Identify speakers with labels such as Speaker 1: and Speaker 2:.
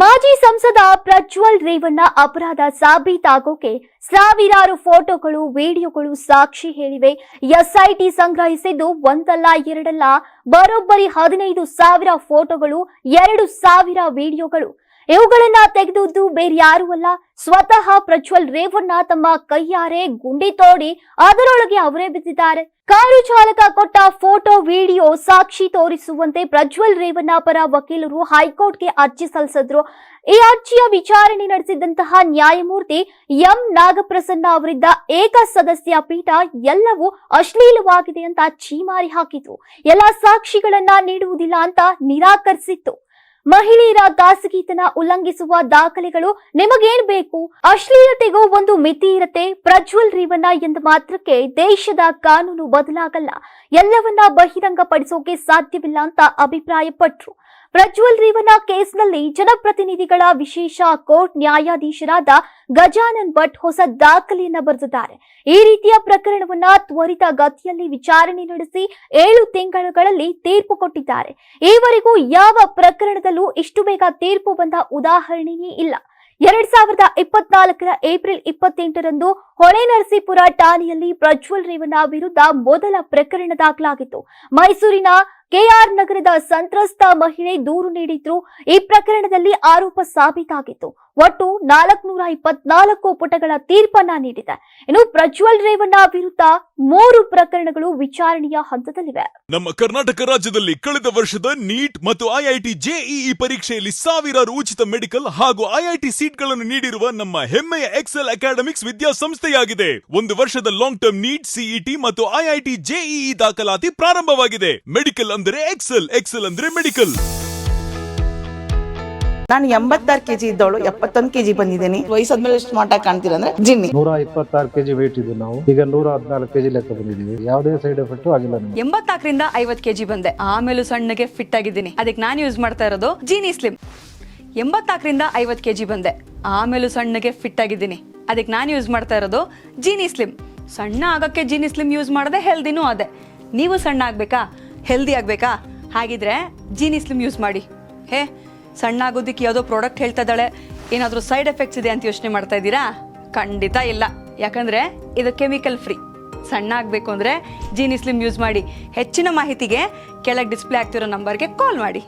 Speaker 1: ಮಾಜಿ ಸಂಸದ ಪ್ರಜ್ವಲ್ ರೇವಣ್ಣ ಅಪರಾಧ ಸಾಬೀತಾಗೋಕೆ ಸಾವಿರಾರು ಫೋಟೋಗಳು ವಿಡಿಯೋಗಳು ಸಾಕ್ಷಿ ಹೇಳಿವೆ. ಎಸ್ಐಟಿ ಸಂಗ್ರಹಿಸಿದ್ದು ಒಂದಲ್ಲ ಎರಡಲ್ಲ, ಬರೋಬ್ಬರಿ 15,000 ಫೋಟೋಗಳು, 2,000 ವಿಡಿಯೋಗಳು. ಇವುಗಳನ್ನ ತೆಗೆದುದು ಬೇರೆ ಯಾರೂ ಅಲ್ಲ, ಸ್ವತಃ ಪ್ರಜ್ವಲ್ ರೇವಣ್ಣ ತಮ್ಮ ಕೈಯಾರೆ ಗುಂಡಿ ತೋಡಿ ಅದರೊಳಗೆ ಅವರೇ ಬಿದ್ದಿದ್ದಾರೆ. ಕಾರು ಚಾಲಕ ಕೊಟ್ಟ ಫೋಟೋ ವಿಡಿಯೋ ಸಾಕ್ಷಿ ತೋರಿಸುವಂತೆ ಪ್ರಜ್ವಲ್ ರೇವಣ್ಣ ಪರ ವಕೀಲರು ಹೈಕೋರ್ಟ್ಗೆ ಅರ್ಜಿ ಸಲ್ಲಿಸಿದ್ರು. ಈ ಅರ್ಜಿಯ ವಿಚಾರಣೆ ನಡೆಸಿದಂತಹ ನ್ಯಾಯಮೂರ್ತಿ ಎಂ ನಾಗಪ್ರಸನ್ನ ಅವರಿದ್ದ ಏಕಸದಸ್ಯ ಪೀಠ ಎಲ್ಲವೂ ಅಶ್ಲೀಲವಾಗಿದೆ ಅಂತ ಛೀಮಾರಿ ಹಾಕಿತು. ಎಲ್ಲಾ ಸಾಕ್ಷಿಗಳನ್ನ ನೀಡುವುದಿಲ್ಲ ಅಂತ ನಿರಾಕರಿಸಿತ್ತು. ಮಹಿಳೆಯರ ಖಾಸಗಿತನ ಉಲ್ಲಂಘಿಸುವ ದಾಖಲೆಗಳು ನಿಮಗೇನ್ ಬೇಕು? ಅಶ್ಲೀಲತೆಗೂ ಒಂದು ಮಿತಿ ಇರುತ್ತೆ. ಪ್ರಜ್ವಲ್ ರೇವಣ್ಣ ಎಂದ ಮಾತ್ರಕ್ಕೆ ದೇಶದ ಕಾನೂನು ಬದಲಾಗಲ್ಲ, ಎಲ್ಲವನ್ನ ಬಹಿರಂಗಪಡಿಸೋಕೆ ಸಾಧ್ಯವಿಲ್ಲ ಅಂತ ಅಭಿಪ್ರಾಯಪಟ್ರು. ಪ್ರಜ್ವಲ್ ರೇವಣ್ಣ ಕೇಸ್ನಲ್ಲಿ ಜನಪ್ರತಿನಿಧಿಗಳ ವಿಶೇಷ ಕೋರ್ಟ್ ನ್ಯಾಯಾಧೀಶರಾದ ಗಜಾನನ್ ಭಟ್ ಹೊಸ ದಾಖಲೆಯನ್ನ ಬರೆದಿದ್ದಾರೆ. ಈ ರೀತಿಯ ಪ್ರಕರಣವನ್ನ ತ್ವರಿತ ಗತಿಯಲ್ಲಿ ವಿಚಾರಣೆ ನಡೆಸಿ 7 ತಿಂಗಳುಗಳಲ್ಲಿ ತೀರ್ಪು ಕೊಟ್ಟಿದ್ದಾರೆ. ಈವರೆಗೂ ಯಾವ ಪ್ರಕರಣದಲ್ಲೂ ಇಷ್ಟು ಬೇಗ ತೀರ್ಪು ಬಂದ ಉದಾಹರಣೆಯೇ ಇಲ್ಲ. 2024 ಏಪ್ರಿಲ್ 28ರಂದು ಹೊಳೆನರಸೀಪುರ ಠಾಣೆಯಲ್ಲಿ ಪ್ರಜ್ವಲ್ ರೇವಣ್ಣ ವಿರುದ್ಧ ಮೊದಲ ಪ್ರಕರಣ ದಾಖಲಾಗಿತ್ತು. ಮೈಸೂರಿನ ಕೆಆರ್ ನಗರದ ಸಂತ್ರಸ್ತ ಮಹಿಳೆ ದೂರು ನೀಡಿದ್ರು. ಈ ಪ್ರಕರಣದಲ್ಲಿ ಆರೋಪ ಸಾಬೀತಾಗಿತ್ತು. ಒಟ್ಟು 424 ಪುಟಗಳ ತೀರ್ಪನ್ನ ನೀಡಿದೆ. ಇನ್ನು ಪ್ರಜ್ವಲ್ ರೇವಣ್ಣ ವಿರುದ್ಧ 3 ಪ್ರಕರಣಗಳು ವಿಚಾರಣೆಯ ಹಂತದಲ್ಲಿವೆ.
Speaker 2: ನಮ್ಮ ಕರ್ನಾಟಕ ರಾಜ್ಯದಲ್ಲಿ ಕಳೆದ ವರ್ಷದ ನೀಟ್ ಮತ್ತು ಐಐಟಿ ಜೆಇಇ ಪರೀಕ್ಷೆಯಲ್ಲಿ ಸಾವಿರಾರು ಉಚಿತ ಮೆಡಿಕಲ್ ಹಾಗೂ ಐಐಟಿ ಸೀಟ್ಗಳನ್ನು ನೀಡಿರುವ ನಮ್ಮ ಹೆಮ್ಮೆಯ ಎಕ್ಸೆಲ್ ಅಕಾಡೆಮಿಕ್ಸ್ ವಿದ್ಯಾಸಂಸ್ಥೆಯಾಗಿದೆ. 1 ವರ್ಷದ ಲಾಂಗ್ ಟರ್ಮ್ ನೀಟ್, ಸಿಇಟಿ ಮತ್ತು ಐಐಟಿ ಜೆಇಇ ದಾಖಲಾತಿ ಪ್ರಾರಂಭವಾಗಿದೆ. ಮೆಡಿಕಲ್ ಅಂದರೆ ಎಕ್ಸೆಲ್, ಎಕ್ಸೆಲ್ ಅಂದ್ರೆ ಮೆಡಿಕಲ್.
Speaker 3: ನಾನು 86 ಕೆಜಿ ಇದ್ದವಳು 71 ಕೆಜಿ ಬಂದಿದ್ದೀನಿ. ವಯಸ್ಸಾದ್ಮೇಲೆ ಸ್ಮಾರ್ಟ್ ಆಗಿ ಕಾಣ್ತೀರ ಅಂದ್ರೆ ಜಿನ್ನಿ.
Speaker 4: 126 ಕೆಜಿ ವೇಟ್ ಇದ್ದು ನಾವು ಈಗ 114 ಕೆಜಿ ಲೆಕ್ಕ ಬಂದಿದ್ದೀವಿ. ಯಾವುದೇ ಸೈಡ್ ಎಫೆಕ್ಟ್ ಆಗಿಲ್ಲ.
Speaker 5: 84ರಿಂದ 50 ಕೆಜಿ ಬಂದೆ, ಆಮೇಲೆ ಸಣ್ಣಗೆ ಫಿಟ್ ಆಗಿದ್ದೀನಿ. ಅದಕ್ಕೆ ನಾನು ಯೂಸ್ ಮಾಡ್ತಾ ಇರೋದು ಜೀನಿ ಸ್ಲಿಮ್. 84ರಿಂದ 50 ಕೆಜಿ ಬಂದೆ, ಆಮೇಲೆ ಸಣ್ಣಗೆ ಫಿಟ್ ಆಗಿದ್ದೀನಿ. ಅದಕ್ಕೆ ನಾನು ಯೂಸ್ ಮಾಡ್ತಾ ಇರೋದು ಜೀನಿ ಸ್ಲಿಮ್. ಸಣ್ಣ ಆಗಕ್ಕೆ ಜೀನಿ ಸ್ಲಿಮ್ ಯೂಸ್ ಮಾಡದೆ ಹೆಲ್ದಿನೂ ಅದೇ. ನೀವು ಸಣ್ಣ ಆಗ್ಬೇಕಾ, ಹೆಲ್ದಿ ಆಗ್ಬೇಕಾ? ಹಾಗಿದ್ರೆ ಜೀನಿ ಸ್ಲಿಮ್ ಯೂಸ್ ಮಾಡಿ. ಸಣ್ಣ ಆಗೋದಕ್ಕೆ ಯಾವುದೋ ಪ್ರಾಡಕ್ಟ್ ಹೇಳ್ತಾ ಇದ್ದಾಳೆ, ಏನಾದರೂ ಸೈಡ್ ಎಫೆಕ್ಟ್ಸ್ ಇದೆ ಅಂತ ಯೋಚನೆ ಮಾಡ್ತಾ ಇದ್ದೀರಾ? ಖಂಡಿತ ಇಲ್ಲ, ಯಾಕಂದ್ರೆ ಇದು ಕೆಮಿಕಲ್ ಫ್ರೀ. ಸಣ್ಣ ಆಗಬೇಕು ಅಂದರೆ ಜೀನಿ ಸ್ಲಿಮ್ ಯೂಸ್ ಮಾಡಿ. ಹೆಚ್ಚಿನ ಮಾಹಿತಿಗೆ ಕೆಳಗೆ ಡಿಸ್ಪ್ಲೇ ಆಗ್ತಿರೋ ನಂಬರ್ಗೆ ಕಾಲ್ ಮಾಡಿ.